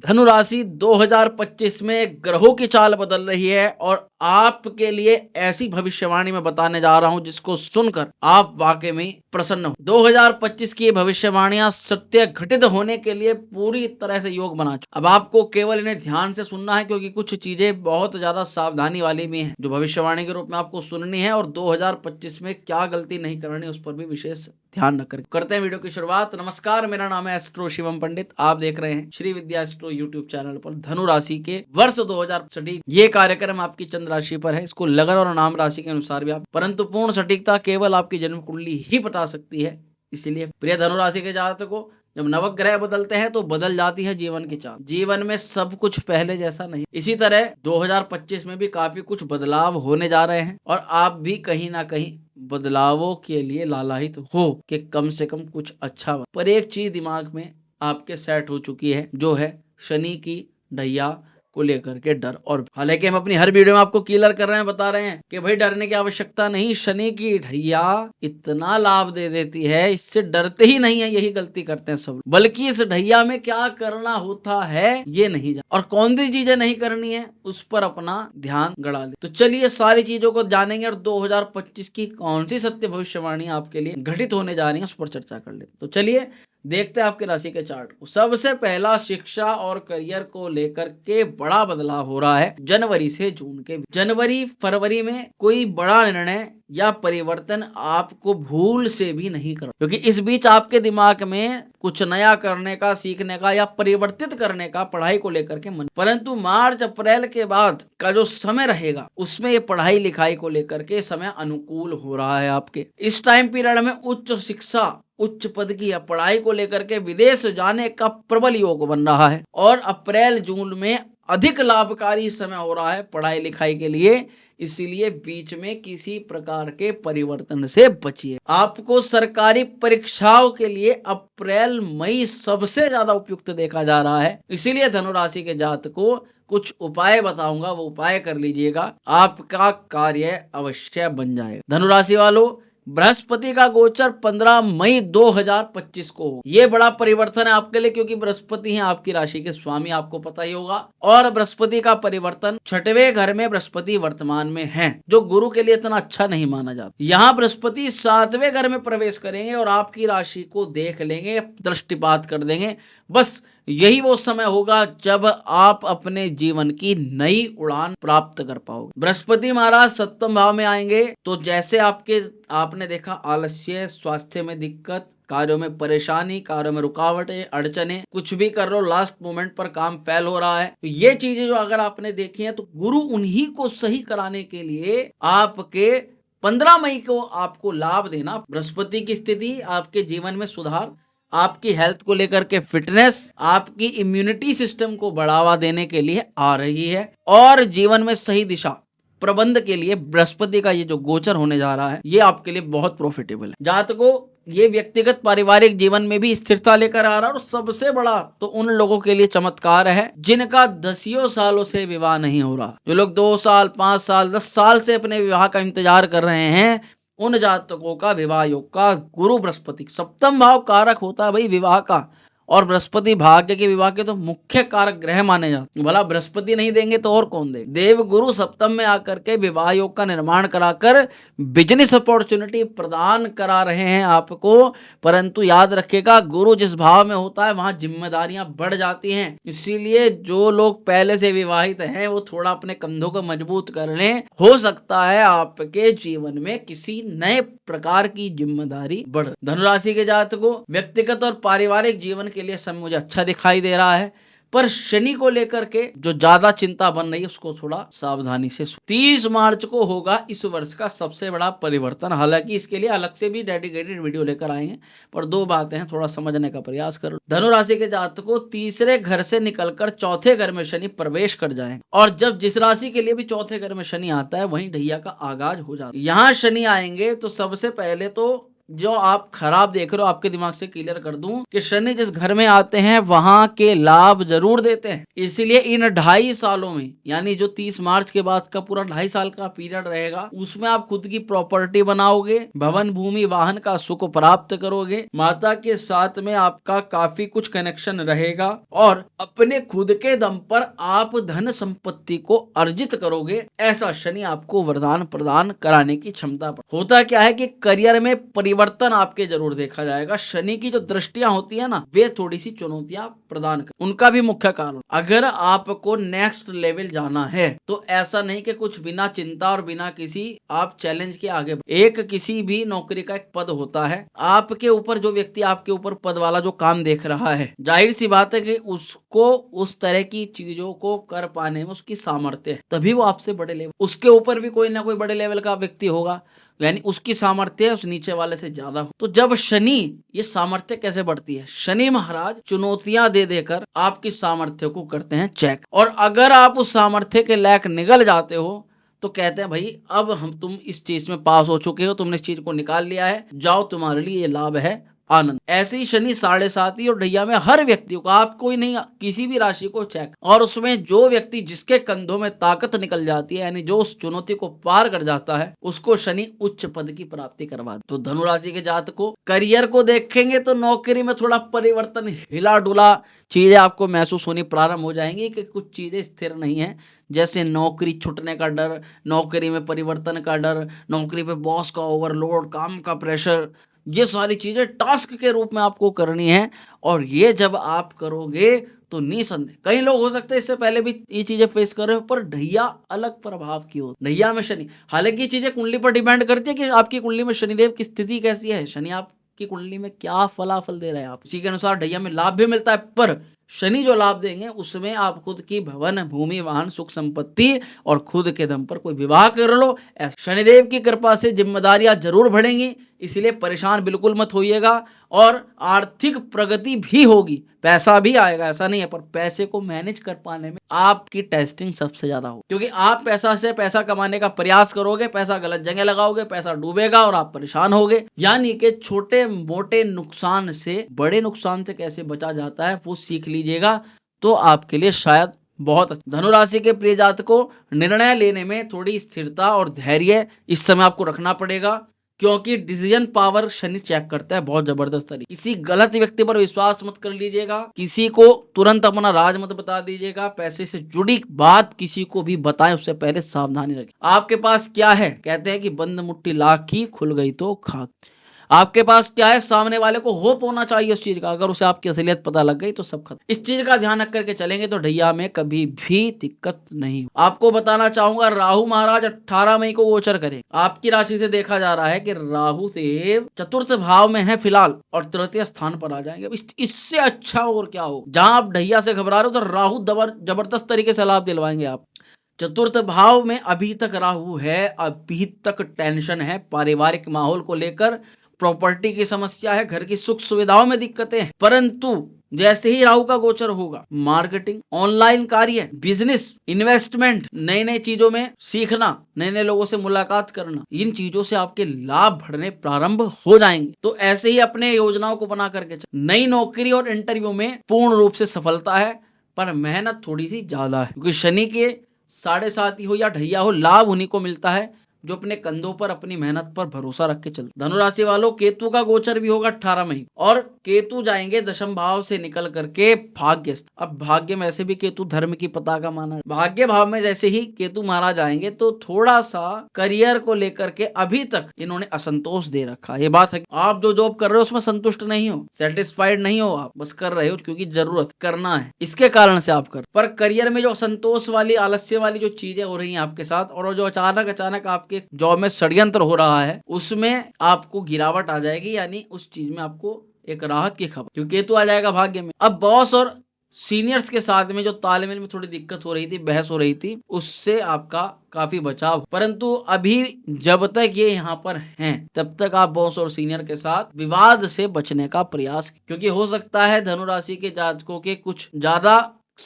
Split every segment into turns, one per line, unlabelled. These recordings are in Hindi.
धनु राशि 2025 में ग्रहों की चाल बदल रही है और आपके लिए ऐसी भविष्यवाणी मैं बताने जा रहा हूं जिसको सुनकर आप वाकई में प्रसन्न हो। 2025 की ये भविष्यवाणियां सत्य घटित होने के लिए पूरी तरह से योग बना चुकी। अब आपको केवल इन्हें ध्यान से सुनना है क्योंकि कुछ चीजें बहुत ज्यादा सावधानी वाली भी हैं जो भविष्यवाणी के रूप में आपको सुननी है और 2025 में क्या गलती नहीं करनी उस पर भी विशेष ध्यान रखकर करते हैं वीडियो की शुरुआत। नमस्कार, मेरा नाम है एस्ट्रो शिवम पंडित। आप देख रहे हैं श्री विद्या एस्ट्रो यूट्यूब चैनल पर धनु राशि के वर्ष 2000 सटीक ये कार्यक्रम आपकी चंद्र राशि पर है। इसको लगन और नाम राशि के अनुसार भी आप, परंतु पूर्ण सटीकता केवल आपकी जन्म कुंडली ही बता सकती है। इसलिए प्रिय धनु राशि के जातकों, जब नवग्रह बदलते हैं तो बदल जाती है जीवन की चाल। जीवन में सब कुछ पहले जैसा नहीं। इसी तरह 2025 में भी काफी कुछ बदलाव होने जा रहे हैं और आप भी कहीं ना कहीं बदलावों के लिए लालायित हो कि कम से कम कुछ अच्छा हो। पर एक चीज दिमाग में आपके सेट हो चुकी है, जो है शनि की ढैया को लेकर के डर। और हालांकि हम अपनी हर वीडियो में आपको क्लियर कर रहे हैं, बता रहे हैं कि भाई डरने की आवश्यकता नहीं। शनि की ढैया इतना लाभ दे देती है, इससे डरते ही नहीं है। यही गलती करते हैं सब, बल्कि इस ढैया में क्या करना होता है ये नहीं जान, और कौन सी चीजें नहीं करनी है उस पर अपना ध्यान गड़ा ले। तो चलिए सारी चीजों को जानेंगे और 2025 की कौन सी सत्य भविष्यवाणी आपके लिए घटित होने जा रही है उस पर चर्चा कर लेते। तो चलिए देखते हैं आपके राशि के चार्ट को। सबसे पहला, शिक्षा और करियर को लेकर के बड़ा बदलाव हो रहा है जनवरी से जून के। जनवरी फरवरी में कोई बड़ा निर्णय या परिवर्तन आपको भूल से भी नहीं करना, क्योंकि इस बीच आपके दिमाग में कुछ नया करने का, सीखने का या परिवर्तित करने का पढ़ाई को लेकर के मन। परंतु मार्च अप्रैल के बाद का जो समय रहेगा उसमें ये पढ़ाई लिखाई को लेकर के समय अनुकूल हो रहा है आपके। इस टाइम पीरियड में उच्च शिक्षा, उच्च पद की या पढ़ाई को लेकर के विदेश जाने का प्रबल योग बन रहा है और अप्रैल जून में अधिक लाभकारी समय हो रहा है पढ़ाई लिखाई के लिए। इसीलिए बीच में किसी प्रकार के परिवर्तन से बचिए। आपको सरकारी परीक्षाओं के लिए अप्रैल मई सबसे ज्यादा उपयुक्त देखा जा रहा है। इसीलिए धनु राशि के जातकों कुछ उपाय बताऊंगा, वो उपाय कर लीजिएगा, आपका कार्य अवश्य बन जाएगा। धनु राशि वालों, बृहस्पति का गोचर 15 मई 2025 को हो। ये बड़ा परिवर्तन है आपके लिए, क्योंकि बृहस्पति है आपकी राशि के स्वामी, आपको पता ही होगा। और बृहस्पति का परिवर्तन 6वें घर में बृहस्पति वर्तमान में है, जो गुरु के लिए इतना अच्छा नहीं माना जाता। यहाँ बृहस्पति 7वें घर में प्रवेश करेंगे और आपकी राशि को देख लेंगे, दृष्टिपात कर देंगे। बस यही वो समय होगा जब आप अपने जीवन की नई उड़ान प्राप्त कर पाओगे। बृहस्पति महाराज 7वें भाव में आएंगे तो जैसे आपने देखा आलस्य, स्वास्थ्य में दिक्कत, कार्यों में परेशानी, कार्यों में रुकावटें, अड़चने, कुछ भी कर रहे हो लास्ट मोमेंट पर काम फेल हो रहा है, तो ये चीजें जो अगर आपने देखी है तो गुरु उन्हीं को सही कराने के लिए आपके 15 मई को आपको लाभ देना। बृहस्पति की स्थिति आपके जीवन में सुधार, आपकी हेल्थ को लेकर के फिटनेस, आपकी इम्यूनिटी सिस्टम को बढ़ावा देने के लिए आ रही है और जीवन में सही दिशा प्रबंध के लिए बृहस्पति का ये जो गोचर होने जा रहा है ये आपके लिए बहुत प्रॉफिटेबल है। जातकों, ये व्यक्तिगत पारिवारिक जीवन में भी स्थिरता लेकर आ रहा है और सबसे बड़ा तो उन लोगों के लिए चमत्कार है जिनका 10 सालों से विवाह नहीं हो रहा। जो लोग 2 साल, 5 साल, 10 साल से अपने विवाह का इंतजार कर रहे हैं, उन जातकों का विवाह योग का गुरु बृहस्पति 7वां भाव कारक होता है भाई विवाह का, और बृहस्पति भाग्य के विवाह के तो मुख्य कारक ग्रह माने जाते हैं। भला बृहस्पति नहीं देंगे तो और कौन देगा। देव गुरु सप्तम में आकर के विवाह योग का निर्माण कराकर बिजनेस अपॉर्चुनिटी प्रदान करा रहे हैं आपको। परंतु याद रखिएगा, गुरु जिस भाव में होता है वहां जिम्मेदारियां बढ़ जाती हैं। इसीलिए जो लोग पहले से विवाहित हैं वो थोड़ा अपने कंधों को मजबूत कर लें। हो सकता है आपके जीवन में किसी नए प्रकार की जिम्मेदारी बढ़। धनुराशि के जातकों, व्यक्तिगत और पारिवारिक जीवन के लिए समय मुझे अच्छा दिखाई दे रहा है, पर शनि को लेकर के जो ज्यादा चिंता बन रही है उसको थोड़ा सावधानी से। 30 मार्च को होगा इस वर्ष का सबसे बड़ा परिवर्तन। हालांकि इसके लिए अलग से भी डेडिकेटेड वीडियो लेकर आए हैं, पर 2 बातें हैं, थोड़ा समझने का प्रयास करो। धनु राशि के जातकों, 3रे घर से निकलकर 4थे घर में शनि प्रवेश कर जाए, और जब जिस राशि के लिए भी 4थे घर में शनि आता है वहीं ढैया का आगाज हो जाता है। यहाँ शनि आएंगे तो सबसे पहले तो जो आप खराब देख रहे हो आपके दिमाग से क्लियर कर दूं कि शनि जिस घर में आते हैं वहां के लाभ जरूर देते हैं। इसीलिए इन 2.5 सालों में, यानी जो 30 मार्च के बाद का पूरा 2.5 साल का पीरियड रहेगा, उसमें आप खुद की प्रॉपर्टी बनाओगे, भवन भूमि वाहन का सुख प्राप्त करोगे, माता के साथ में आपका काफी कुछ कनेक्शन रहेगा और अपने खुद के दम पर आप धन संपत्ति को अर्जित करोगे। ऐसा शनि आपको वरदान प्रदान कराने की क्षमता पर। होता क्या है कि करियर में परिवर्तन आपके जरूर देखा जाएगा। शनि की जो दृष्टियां होती है ना, वे थोड़ी सी चुनौतियां प्रदान कर, उनका भी मुख्य कारण, अगर आपको नेक्स्ट लेवल जाना है तो ऐसा नहीं कि कुछ बिना चिंता और बिना किसी आप चैलेंज के आगे। एक किसी भी नौकरी का एक पद होता है, आपके ऊपर जो व्यक्ति आपके ऊपर पद वाला जो काम देख रहा है, जाहिर सी बात है कि उसको उस तरह की चीजों को कर पाने में उसकी सामर्थ्य है, तभी वो आपसे बड़े लेवल, उसके ऊपर भी कोई ना कोई बड़े लेवल का व्यक्ति होगा, यानी उसकी सामर्थ्य उस नीचे वाले से ज्यादा हो। तो जब शनि, ये सामर्थ्य कैसे बढ़ती है, शनि महाराज चुनौतियां दे देकर आपकी सामर्थ्य को करते हैं चेक, और अगर आप उस सामर्थ्य के लायक निकल जाते हो तो कहते हैं भाई अब तुम इस चीज में पास हो चुके हो, तुमने इस चीज को निकाल लिया है, जाओ तुम्हारे लिए ये लाभ है, आनंद। ऐसे ही शनि 7.5 और ढैया में हर व्यक्ति को, आप कोई नहीं, किसी भी राशि को चेक, और उसमें जो व्यक्ति जिसके कंधों में ताकत निकल जाती है, यानी जो उस चुनौती को पार कर जाता है, उसको शनि उच्च पद की प्राप्ति करवा। तो धनु राशि के जातक को करियर को देखेंगे तो नौकरी में थोड़ा परिवर्तन, हिला डुला चीजें आपको महसूस होनी प्रारंभ हो जाएंगी कि कुछ चीजें स्थिर नहीं है, जैसे नौकरी छूटने का डर, नौकरी में परिवर्तन का डर, नौकरी पे बॉस का ओवरलोड, काम का प्रेशर, ये सारी चीजें टास्क के रूप में आपको करनी है। और ये जब आप करोगे तो निसंदेह, कई लोग हो सकते हैं इससे पहले भी ये चीजें फेस कर रहे हो, पर ढैया अलग प्रभाव की हो, ढैया में शनि, हालांकि ये चीजें कुंडली पर डिपेंड करती है कि आपकी कुंडली में शनिदेव की स्थिति कैसी है, शनि आपकी कुंडली में क्या फलाफल दे रहे हैं, आप इसी के अनुसार ढैया में लाभ भी मिलता है। पर शनि जो लाभ देंगे उसमें आप खुद की भवन भूमि वाहन सुख संपत्ति और खुद के दम पर कोई विवाह कर लो, शनिदेव की कृपा से जिम्मेदारियां जरूर बढ़ेंगी, इसलिए परेशान बिल्कुल मत होइएगा। और आर्थिक प्रगति भी होगी, पैसा भी आएगा, ऐसा नहीं है, पर पैसे को मैनेज कर पाने में आपकी टेस्टिंग सबसे ज्यादा हो, क्योंकि आप पैसा से पैसा कमाने का प्रयास करोगे, पैसा गलत जगह लगाओगे, पैसा डूबेगा और आप परेशान होगे। यानी कि छोटे मोटे नुकसान से बड़े नुकसान से कैसे बचा जाता है वो सीख लीजिएगा, तो आपके लिए शायद बहुत अच्छा। धनुराशि के प्रिय जातकों को निर्णय लेने में थोड़ी स्थिरता और धैर्य इस समय आपको रखना पड़ेगा, क्योंकि डिसीजन पावर शनि चेक करता है बहुत जबरदस्त तरीके। किसी गलत व्यक्ति पर विश्वास मत कर लीजिएगा, किसी को तुरंत अपना राज मत बता दीजिएगा, पैसे से जुड़ी बात किसी को भी बताएं उससे पहले सावधानी रखें। आपके पास क्या है, कहते हैं कि बंद मुट्ठी लाख की, खुल गई तो खाक। आपके पास क्या है, सामने वाले को होप होना चाहिए उस चीज का, अगर उसे आपकी असलियत पता लग गई तो सब खत्म। इस चीज का ध्यान रख करके चलेंगे तो ढैया में कभी भी दिक्कत नहीं हो। आपको बताना चाहूंगा, राहु महाराज 18 मई को गोचर करें। आपकी राशि से देखा जा रहा है कि राहु देव चतुर्थ भाव में है फिलहाल और तृतीय स्थान पर आ जाएंगे। इससे अच्छा और क्या हो, जहां आप ढैया से घबरा रहे हो तो राहु जबरदस्त तरीके से लाभ दिलवाएंगे आप। चतुर्थ भाव में अभी तक राहु है, अभी तक टेंशन है, पारिवारिक माहौल को लेकर प्रॉपर्टी की समस्या है, घर की सुख सुविधाओं में दिक्कतें हैं, परंतु जैसे ही राहु का गोचर होगा, मार्केटिंग, ऑनलाइन कार्य, बिजनेस, इन्वेस्टमेंट, नई नई चीजों में सीखना, नए नए लोगों से मुलाकात करना, इन चीजों से आपके लाभ बढ़ने प्रारंभ हो जाएंगे। तो ऐसे ही अपने योजनाओं को बना करके नई नौकरी और इंटरव्यू में पूर्ण रूप से सफलता है, पर मेहनत थोड़ी सी ज्यादा है, क्योंकि शनि के 7.5 हो या ढैया हो, लाभ उन्हीं को मिलता है जो अपने कंधों पर अपनी मेहनत पर भरोसा रख के चलते। धनुराशि वालों, केतु का गोचर भी होगा 18 मई, और केतु जाएंगे दशम भाव से निकल करके भाग्य। अब भाग्य में ऐसे भी केतु धर्म की पताका माना है, भाग्य भाव में जैसे ही केतु महाराज आएंगे तो थोड़ा सा करियर को लेकर के अभी तक इन्होंने असंतोष दे रखा। ये बात है, आप जो जॉब कर रहे हो उसमें संतुष्ट नहीं हो, सेटिस्फाइड नहीं हो, आप बस कर रहे हो क्योंकि जरूरत करना है, इसके कारण से आप कर। पर करियर में जो असंतोष वाली, आलस्य वाली जो चीजें हो रही है आपके साथ, और जो अचानक आपके जॉब में षड्यंत्र हो रहा है, उसमें आपको गिरावट आ जाएगी, यानी उस चीज में आपको एक राहत की खबर, क्योंकि केतु आ जाएगा भाग्य में। अब बॉस और सीनियर्स के साथ में जो तालमेल में थोड़ी दिक्कत हो रही थी, बहस हो रही थी, उससे आपका काफी बचाव, परंतु अभी जब तक ये यहाँ पर हैं तब तक आप बॉस और सीनियर के साथ विवाद से बचने का प्रयास, क्योंकि हो सकता है धनु राशि के जातकों के कुछ ज्यादा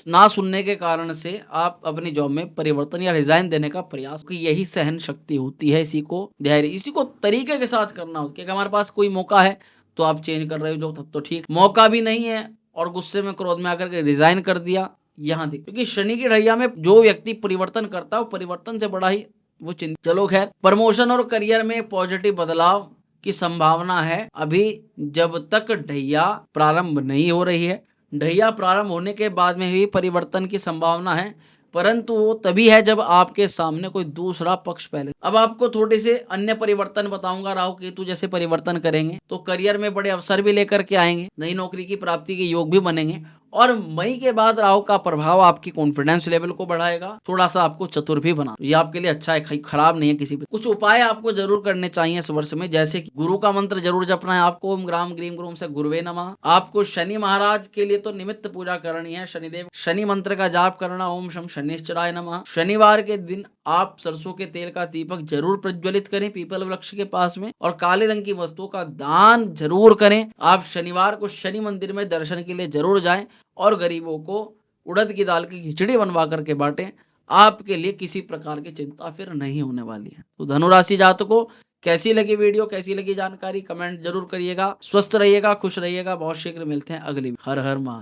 ना सुनने के कारण से आप अपनी जॉब में परिवर्तन या रिजाइन देने का प्रयास, कि यही सहन शक्ति होती है, इसी को धैर्य, इसी को तरीके के साथ करना होता है कि हमारे पास कोई मौका है तो आप चेंज कर रहे हो जो, तब तो ठीक, मौका भी नहीं है और गुस्से में क्रोध में आकर के रिजाइन कर दिया, यहाँ देख, क्योंकि शनि की ढैया में जो व्यक्ति परिवर्तन करता है वो परिवर्तन से बड़ा ही वो चिंतित। चलो खैर, प्रमोशन और करियर में पॉजिटिव बदलाव की संभावना है अभी, जब तक ढैया प्रारंभ नहीं हो रही है। ढैया प्रारंभ होने के बाद में भी परिवर्तन की संभावना है, परंतु वो तभी है जब आपके सामने कोई दूसरा पक्ष पहले। अब आपको थोड़े से अन्य परिवर्तन बताऊंगा, राहु केतु जैसे परिवर्तन करेंगे तो करियर में बड़े अवसर भी लेकर के आएंगे, नई नौकरी की प्राप्ति के योग भी बनेंगे, और मई के बाद राहु का प्रभाव आपकी कॉन्फिडेंस लेवल को बढ़ाएगा, थोड़ा सा आपको चतुर भी बना, ये आपके लिए अच्छा है, खराब नहीं है किसी भी। कुछ उपाय आपको जरूर करने चाहिए इस वर्ष में, जैसे कि गुरु का मंत्र जरूर जपना है आपको, ओम ग्राम ग्रीम ग्रूम से गुरुवे नमः। आपको शनि महाराज के लिए तो निमित्त पूजा करनी है, शनिदेव, शनि मंत्र का जाप करना, ओम शम शनिश्चराय नमः। शनिवार के दिन आप सरसों के तेल का दीपक जरूर प्रज्वलित करें पीपल वृक्ष के पास में, और काले रंग की वस्तुओं का दान जरूर करें। आप शनिवार को शनि मंदिर में दर्शन के लिए जरूर जाएं और गरीबों को उड़द की दाल की खिचड़ी बनवा करके बांटें। आपके लिए किसी प्रकार की चिंता फिर नहीं होने वाली है। तो धनु राशि जातकों, कैसी लगी वीडियो, कैसी लगी जानकारी, कमेंट जरूर करिएगा। स्वस्थ रहिएगा, खुश रहिएगा। बहुत शीघ्र मिलते हैं अगली। हर हर महादेव।